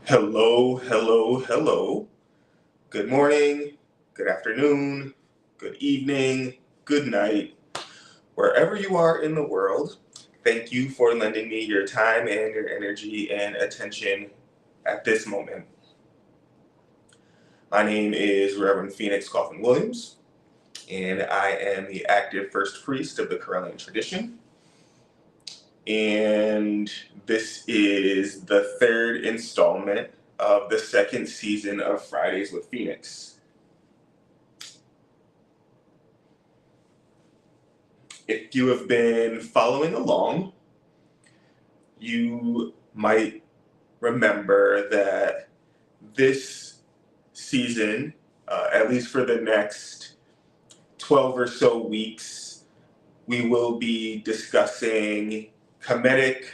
Hello, hello, hello. Good morning, good afternoon, good evening, good night. Wherever you are in the world, thank you for lending me your time and your energy and attention at this moment. My name is Reverend Phoenix Coffin Williams, and I am the active first priest of the Corellian tradition. And this is the third installment of the second season of Fridays with Phoenix. If you have been following along, you might remember that this season, at least for the next 12 or so weeks, we will be discussing Kemetic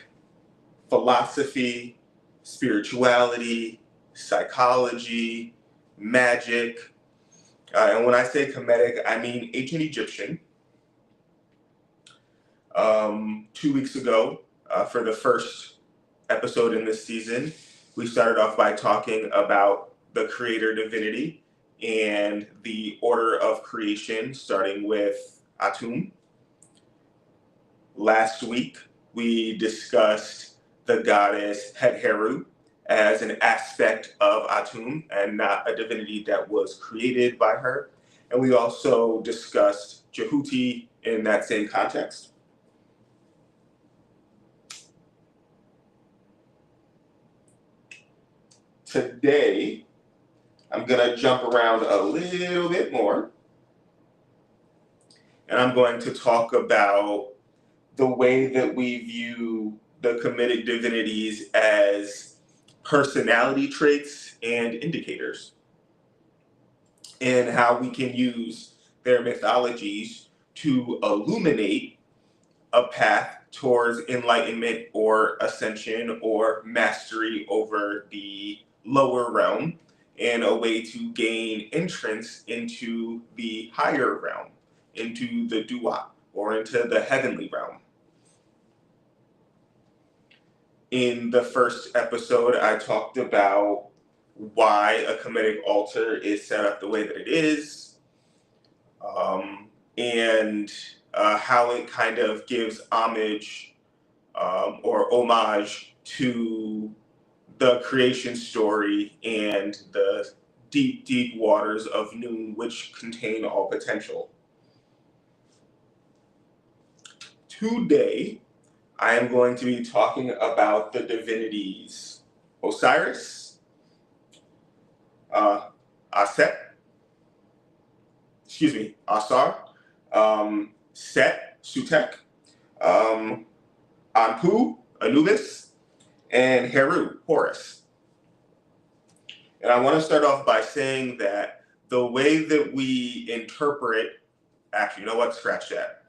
philosophy, spirituality, psychology, magic. And when I say Kemetic, I mean ancient Egyptian. 2 weeks ago, for the first episode in this season, we started off by talking about the creator divinity and the order of creation, starting with Atum. Last week, we discussed the goddess Het Heru as an aspect of Atum and not a divinity that was created by her. And we also discussed Jehuti in that same context. Today, I'm going to jump around a little bit more, and I'm going to talk about the way that we view the Kemetic divinities as personality traits and indicators, and how we can use their mythologies to illuminate a path towards enlightenment or ascension or mastery over the lower realm, and a way to gain entrance into the higher realm, into the Duat, or into the heavenly realm. In the first episode, I talked about why a Kemetic altar is set up the way that it is, and how it kind of gives homage or homage to the creation story and the deep, deep waters of Noon, which contain all potential. Today, I am going to be talking about the divinities Osiris, Aset, Asar, Set, Sutek, Anpu, Anubis, and Heru, Horus. And I want to start off by saying that the way that we interpret, actually, you know what, scratch that.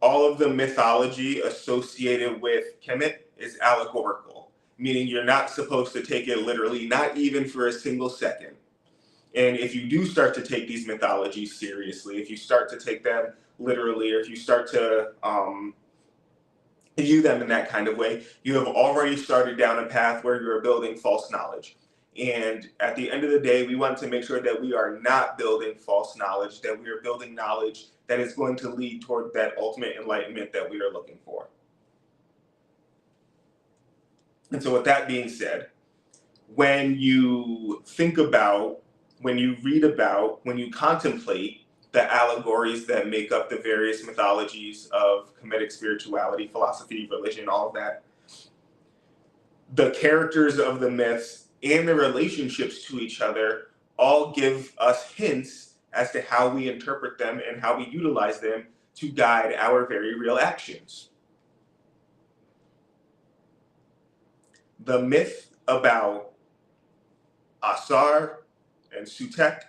All of the mythology associated with Kemet is allegorical, meaning you're not supposed to take it literally, not even for a single second. And if you do start to take these mythologies seriously, if you start to take them literally, or if you start to view them in that kind of way, you have already started down a path where you're building false knowledge. And at the end of the day, we want to make sure that we are not building false knowledge, that we are building knowledge that is going to lead toward that ultimate enlightenment that we are looking for. And so with that being said, when you think about, when you read about, when you contemplate the allegories that make up the various mythologies of Kemetic spirituality, philosophy, religion, all of that, the characters of the myths and the relationships to each other all give us hints as to how we interpret them and how we utilize them to guide our very real actions. The myth about Asar and Sutek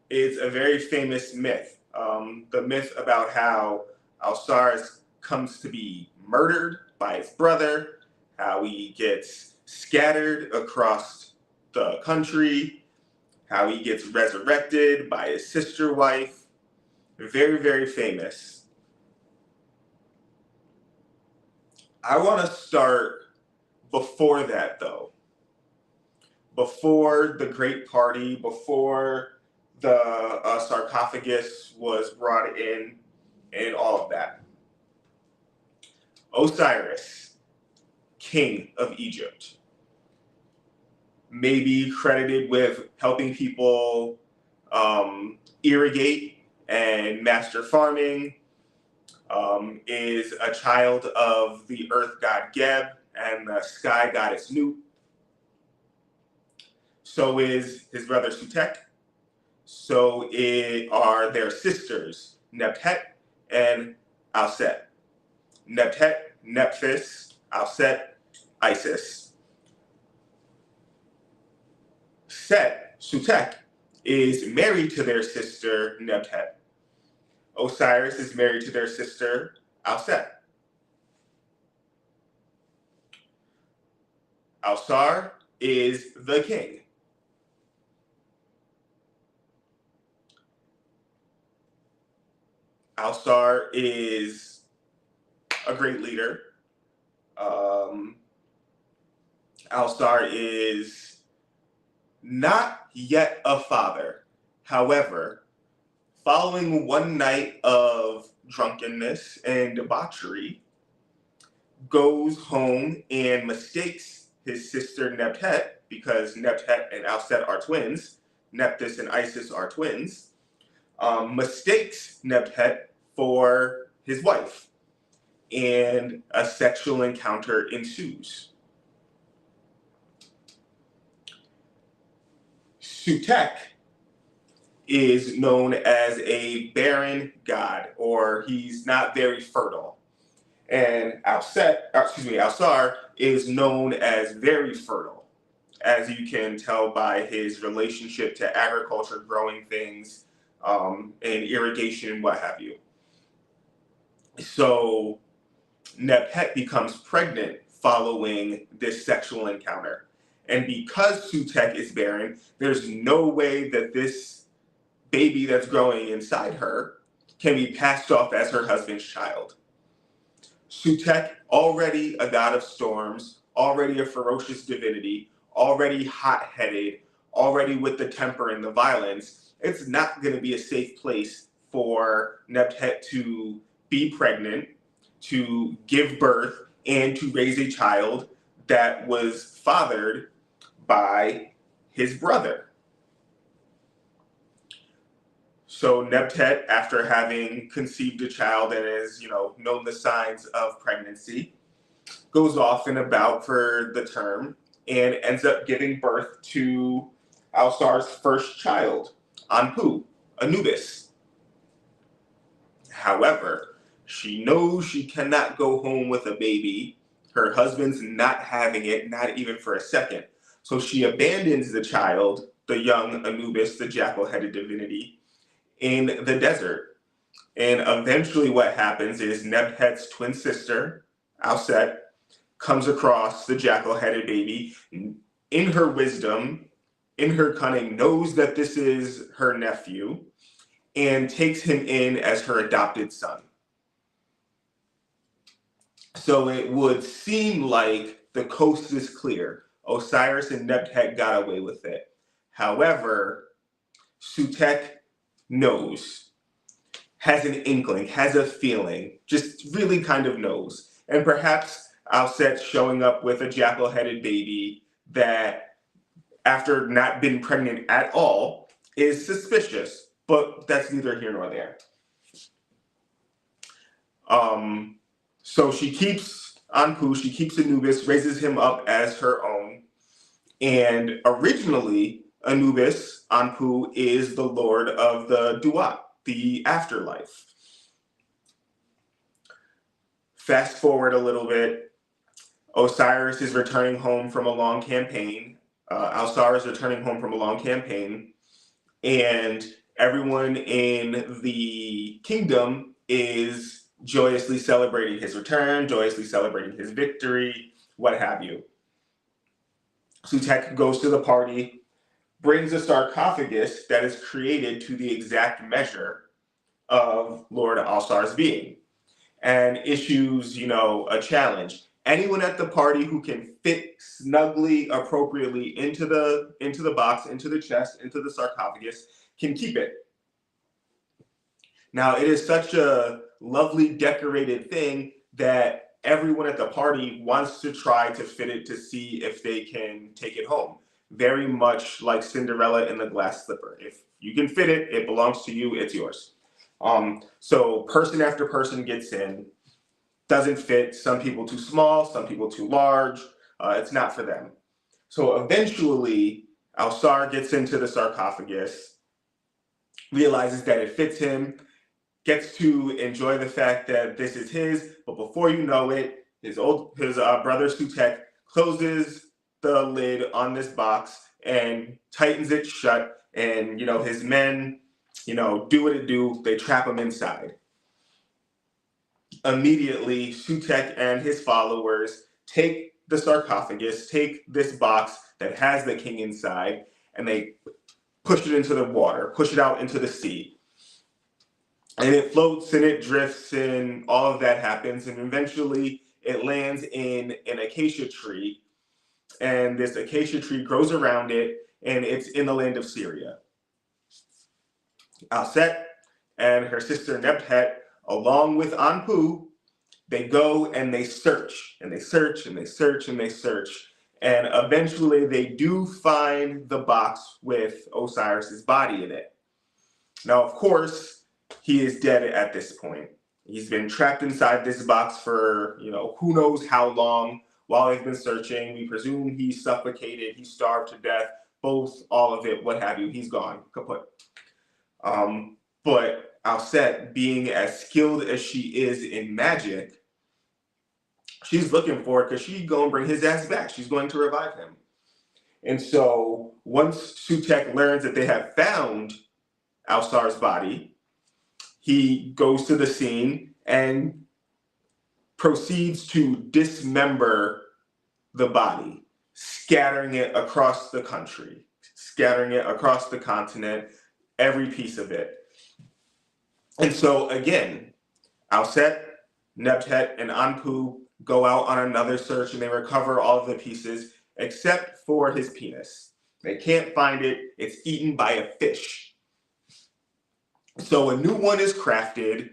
is a very famous myth. The myth about how Asar comes to be murdered by his brother, how he gets scattered across the country, how he gets resurrected by his sister wife. Very, very famous. I want to start before that, though. before the great party, before the sarcophagus was brought in, and all of that. Osiris, king of Egypt, may be credited with helping people irrigate and master farming, is a child of the earth god Geb and the sky goddess Nut. So is his brother Sutek. So are their sisters Nebtet and Auset. Nebtet, Nephthys, Auset, Isis. Set, Sutek, is married to their sister Nebtet. Osiris is married to their sister Auset. Ausar is the king. Ausar is a great leader. Ausar is not yet a father. However, following one night of drunkenness and debauchery, goes home and mistakes his sister Nebtet, because Nebtet and Auset are twins, Nephthys and Isis are twins, mistakes Nebtet for his wife, and a sexual encounter ensues. Sutek is known as a barren god, or he's not very fertile. And Ausar is known as very fertile, as you can tell by his relationship to agriculture, growing things, and irrigation and what have you. So Nebhet becomes pregnant following this sexual encounter. And because Sutek is barren, there's no way that this baby that's growing inside her can be passed off as her husband's child. Sutek, already a god of storms, already a ferocious divinity, already hot-headed, already with the temper and the violence, it's not going to be a safe place for Nebhet to be pregnant, to give birth, and to raise a child that was fathered by his brother. So Nebtet, after having conceived a child and has, known the signs of pregnancy, goes off and about for the term and ends up giving birth to Ausar's first child, Anpu, Anubis. However, she knows she cannot go home with a baby. Her husband's not having it, not even for a second. So she abandons the child, the young Anubis, the jackal-headed divinity, in the desert. And eventually what happens is Nebhet's twin sister, Auset, comes across the jackal-headed baby. In her wisdom, in her cunning, knows that this is her nephew, and takes him in as her adopted son. So it would seem like the coast is clear. Osiris and Nebhet got away with it. However, Sutek knows, has an inkling, has a feeling, just really kind of knows. And perhaps Auset showing up with a jackal-headed baby that, after not being pregnant at all, is suspicious, but that's neither here nor there. So she keeps Anpu, she keeps Anubis, raises him up as her own. And originally, Anubis, Anpu, is the lord of the Duat, the afterlife. Fast forward a little bit, Osiris is returning home from a long campaign. Ausar is returning home from a long campaign. And everyone in the kingdom is joyously celebrating his return, joyously celebrating his victory, what have you. Sutek goes to the party, brings a sarcophagus that is created to the exact measure of Lord Ausar's being, and issues, a challenge. Anyone at the party who can fit snugly, appropriately into the box, into the chest, into the sarcophagus, can keep it. Now, it is such a lovely decorated thing that everyone at the party wants to try to fit it to see if they can take it home. Very much like Cinderella in the glass slipper. If you can fit it, it belongs to you, it's yours. So person after person gets in, doesn't fit, some people too small, some people too large, it's not for them. So eventually, Alsar gets into the sarcophagus, realizes that it fits him, gets to enjoy the fact that this is his, but before you know it, his brother Sutek closes the lid on this box and tightens it shut, and his men, do what it do, they trap him inside. Immediately, Sutek and his followers take the sarcophagus, take this box that has the king inside, and they push it into the water, push it out into the sea. And it floats and it drifts and all of that happens. And eventually it lands in an acacia tree. And this acacia tree grows around it, and it's in the land of Syria. Alset and her sister Nebhet, along with Anpu, they go and they search, and they search, and they search, and they search. And eventually they do find the box with Osiris's body in it. Now, of course, he is dead at this point. He's been trapped inside this box for, who knows how long while they've been searching. We presume he suffocated, he starved to death, both, all of it, what have you. He's gone, kaput. But Alset, being as skilled as she is in magic, she's looking for it because she's going to bring his ass back. She's going to revive him. And so once Sutek learns that they have found Alsar's body, he goes to the scene and proceeds to dismember the body, scattering it across the country, scattering it across the continent, every piece of it. And so again, Alset, Nebhet, and Anpu go out on another search, and they recover all of the pieces except for his penis. They can't find it. It's eaten by a fish. So a new one is crafted,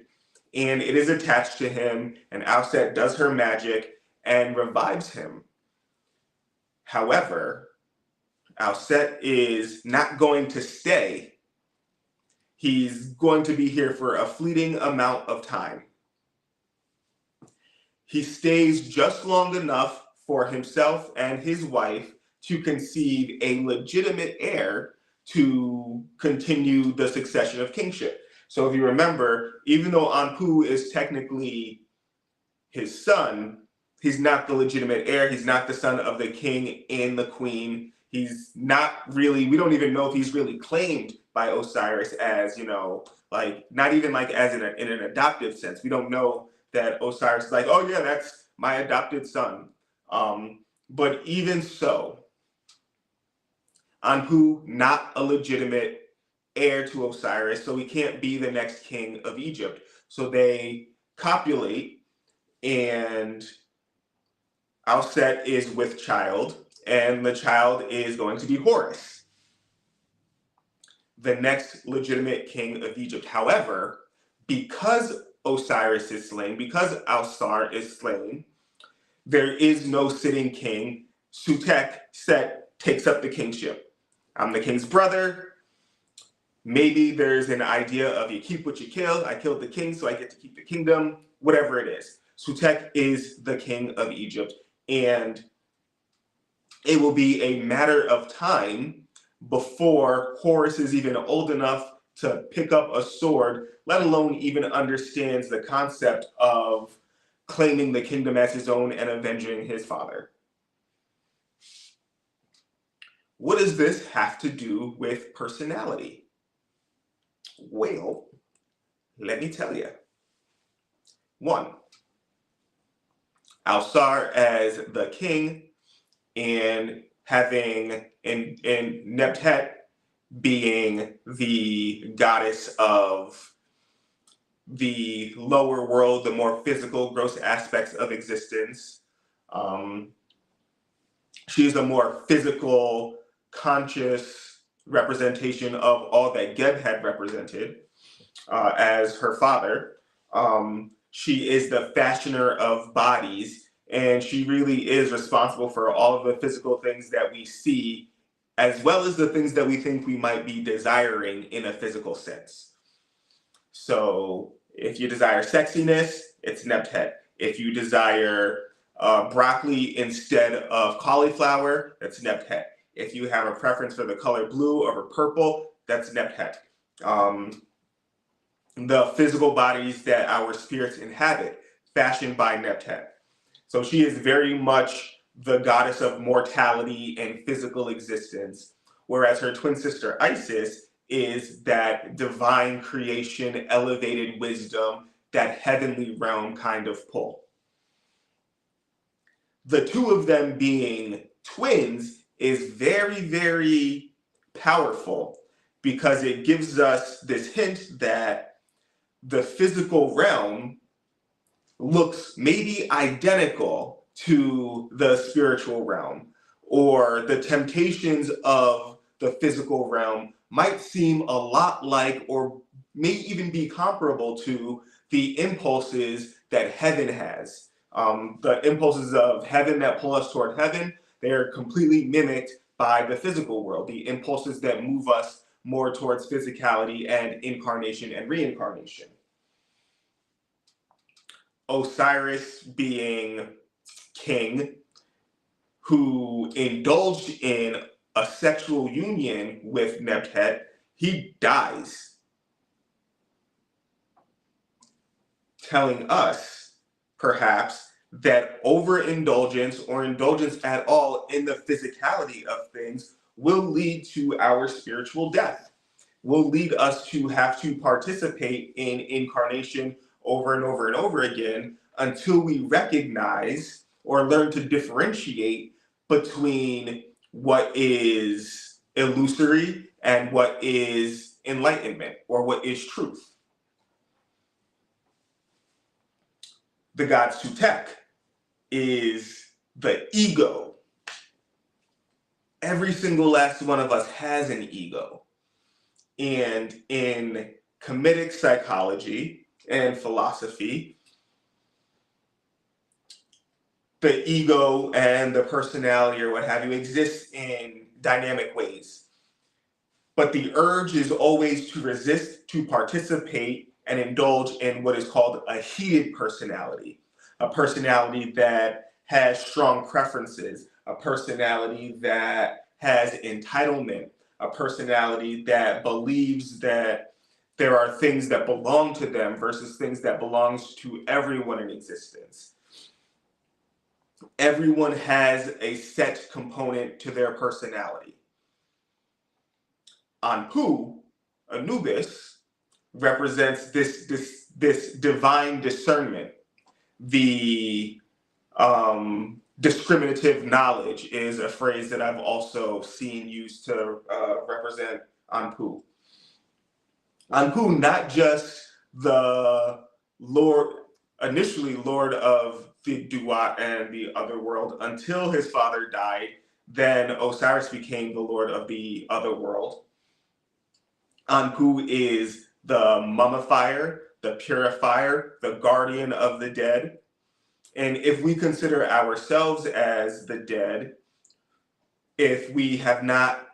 and it is attached to him, and Alset does her magic and revives him. However, Alset is not going to stay. He's going to be here for a fleeting amount of time. He stays just long enough for himself and his wife to conceive a legitimate heir to continue the succession of kingship. So if you remember, even though Anpu is technically his son, he's not the legitimate heir. He's not the son of the king and the queen. He's not really, we don't even know if he's really claimed by Osiris as, not even like as in an adoptive sense. We don't know that Osiris is like, oh yeah, that's my adopted son. But even so, Anpu, not a legitimate heir to Osiris, so he can't be the next king of Egypt. So they copulate, and Alset is with child, and the child is going to be Horus, the next legitimate king of Egypt. However, because Osiris is slain, because Alsar is slain, there is no sitting king. Sutek, Set, takes up the kingship. I'm the king's brother. Maybe there's an idea of you keep what you kill. I killed the king, so I get to keep the kingdom. Whatever it is. Sutek is the king of Egypt. And it will be a matter of time before Horus is even old enough to pick up a sword, let alone even understands the concept of claiming the kingdom as his own and avenging his father. What does this have to do with personality? Well, let me tell you. 1, Alsar as the king, and having and Nebhet being the goddess of the lower world, the more physical, gross aspects of existence. Um, she is a more physical, conscious representation of all that Geb had represented as her father. She is the fashioner of bodies, and she really is responsible for all of the physical things that we see, as well as the things that we think we might be desiring in a physical sense. So if you desire sexiness, it's Nebtet. If you desire broccoli instead of cauliflower, that's Nebtet. If you have a preference for the color blue over purple, that's Nebtet. The physical bodies that our spirits inhabit, fashioned by Nebtet. So she is very much the goddess of mortality and physical existence, whereas her twin sister Isis is that divine creation, elevated wisdom, that heavenly realm kind of pull. The two of them being twins is very, very powerful because it gives us this hint that the physical realm looks maybe identical to the spiritual realm, or the temptations of the physical realm might seem a lot like, or may even be comparable to, the impulses that heaven has. The impulses of heaven that pull us toward heaven, they are completely mimicked by the physical world. The impulses that move us more towards physicality and incarnation and reincarnation. Osiris being king who indulged in a sexual union with Nebtet, he dies, telling us, perhaps, that overindulgence or indulgence at all in the physicality of things will lead to our spiritual death, will lead us to have to participate in incarnation over and over and over again until we recognize or learn to differentiate between what is illusory and what is enlightenment or what is truth. The god Sutek is the ego. Every single last one of us has an ego. And in Kemetic psychology and philosophy, the ego and the personality or what have you exists in dynamic ways. But the urge is always to resist, to participate, and indulge in what is called a heated personality, a personality that has strong preferences, a personality that has entitlement, a personality that believes that there are things that belong to them versus things that belongs to everyone in existence. Everyone has a set component to their personality. Anpu, Anubis, represents this divine discernment. The discriminative knowledge is a phrase that I've also seen used to represent Anpu. Anpu, not just the Lord, initially Lord of the Duat and the other world until his father died. Then Osiris became the Lord of the other world. Anpu is the mummifier, the purifier, the guardian of the dead. And if we consider ourselves as the dead, if we have not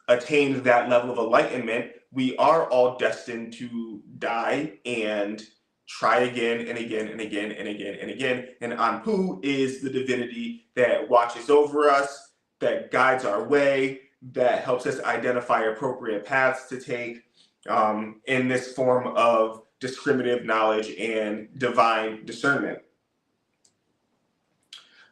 attained that level of enlightenment, we are all destined to die and try again and again and again and again and again. And Anpu is the divinity that watches over us, that guides our way, that helps us identify appropriate paths to take in this form of discriminative knowledge and divine discernment.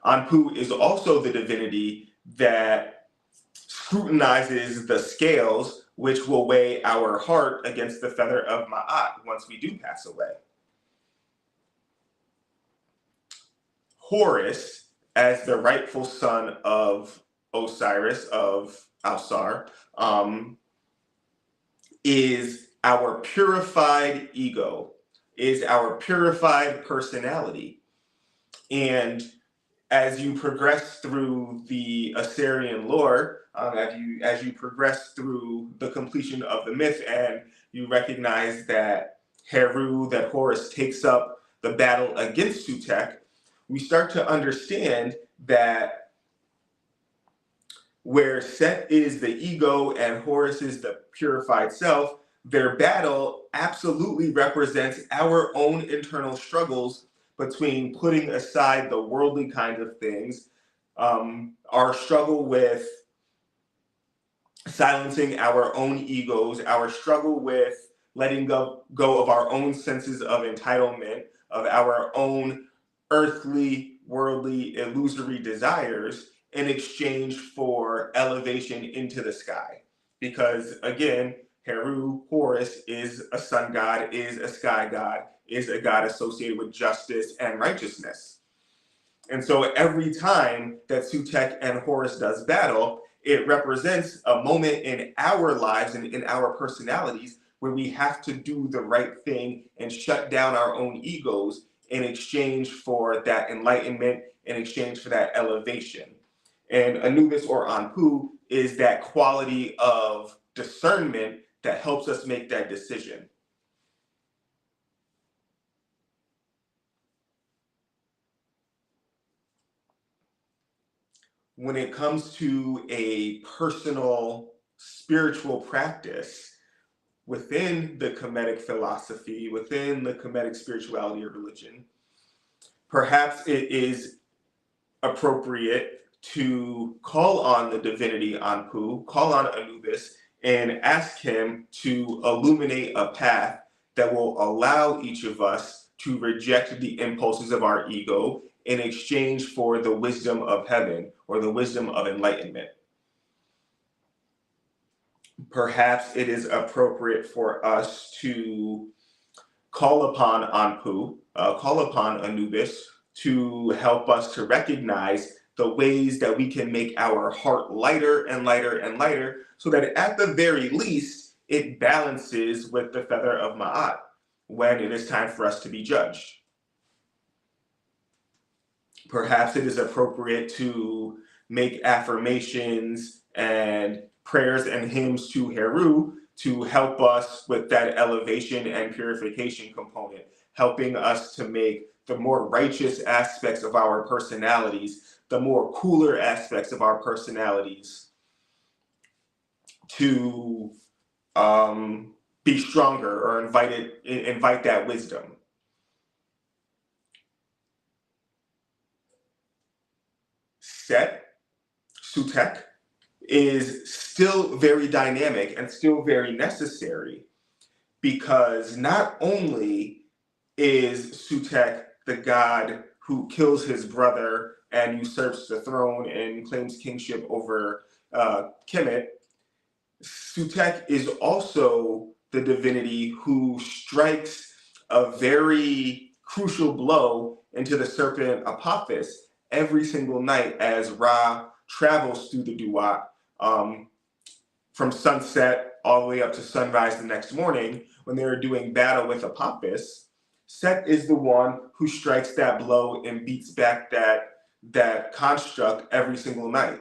Anpu is also the divinity that scrutinizes the scales which will weigh our heart against the feather of Ma'at once we do pass away. Horus, as the rightful son of Osiris, of Alsar, is our purified ego, is our purified personality. And as you progress through the Assyrian lore, as you progress through the completion of the myth, and you recognize that that Horus takes up the battle against Sutekh, we start to understand that where Set is the ego and Horus is the purified self, their battle absolutely represents our own internal struggles between putting aside the worldly kinds of things, our struggle with silencing our own egos, our struggle with letting go of our own senses of entitlement, of our own earthly, worldly, illusory desires in exchange for elevation into the sky. Because again, Horus is a sun god, is a sky god, is a god associated with justice and righteousness. And so every time that Sutekh and Horus does battle, it represents a moment in our lives and in our personalities where we have to do the right thing and shut down our own egos in exchange for that enlightenment, in exchange for that elevation. And Anubis or Anpu is that quality of discernment that helps us make that decision. When it comes to a personal spiritual practice within the Kemetic philosophy, within the Kemetic spirituality or religion, perhaps it is appropriate to call on the divinity Anpu, call on Anubis, and ask him to illuminate a path that will allow each of us to reject the impulses of our ego in exchange for the wisdom of heaven or the wisdom of enlightenment. Perhaps it is appropriate for us to call upon Anpu, call upon Anubis to help us to recognize the ways that we can make our heart lighter and lighter and lighter so that at the very least it balances with the feather of Ma'at when it is time for us to be judged. Perhaps it is appropriate to make affirmations and prayers and hymns to Heru to help us with that elevation and purification component, helping us to make the more righteous aspects of our personalities, the more cooler aspects of our personalities to be stronger or invite that wisdom. Sutekh is still very dynamic and still very necessary because not only is Sutekh the god who kills his brother and usurps the throne and claims kingship over Kemet, Sutekh is also the divinity who strikes a very crucial blow into the serpent Apophis every single night as Ra travels through the Duat from sunset all the way up to sunrise the next morning. When they're doing battle with Apophis, Set is the one who strikes that blow and beats back that construct every single night,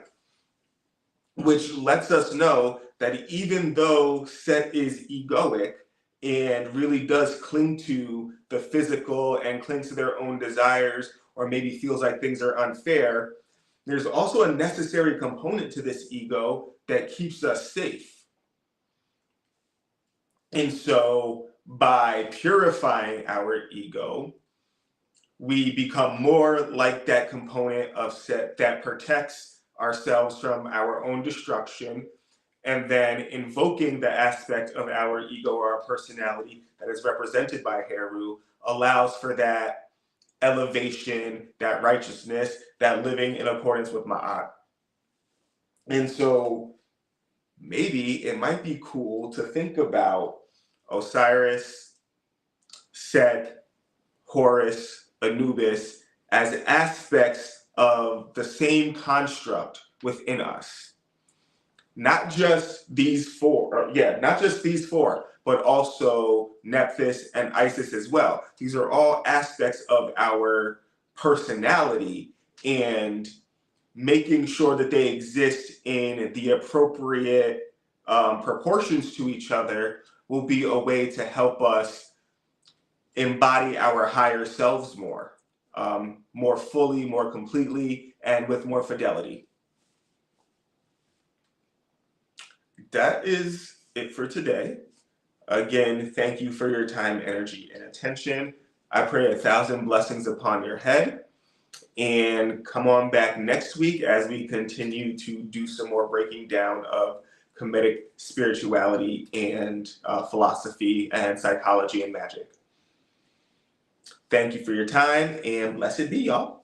which lets us know that even though Set is egoic and really does cling to the physical and clings to their own desires or maybe feels like things are unfair, there's also a necessary component to this ego that keeps us safe. And so by purifying our ego, we become more like that component of Set that protects ourselves from our own destruction, and then invoking the aspect of our ego or our personality that is represented by Heru allows for that elevation, that righteousness, that living in accordance with Ma'at. And so maybe it might be cool to think about Osiris, Set, Horus, Anubis as aspects of the same construct within us. Not just these four, but also Nephthys and Isis as well. These are all aspects of our personality, and making sure that they exist in the appropriate proportions to each other will be a way to help us embody our higher selves more fully, more completely, and with more fidelity. That is it for today. Again, thank you for your time, energy, and attention. I pray 1,000 blessings upon your head. And come on back next week as we continue to do some more breaking down of Kemetic spirituality and philosophy and psychology and magic. Thank you for your time, and blessed be, y'all.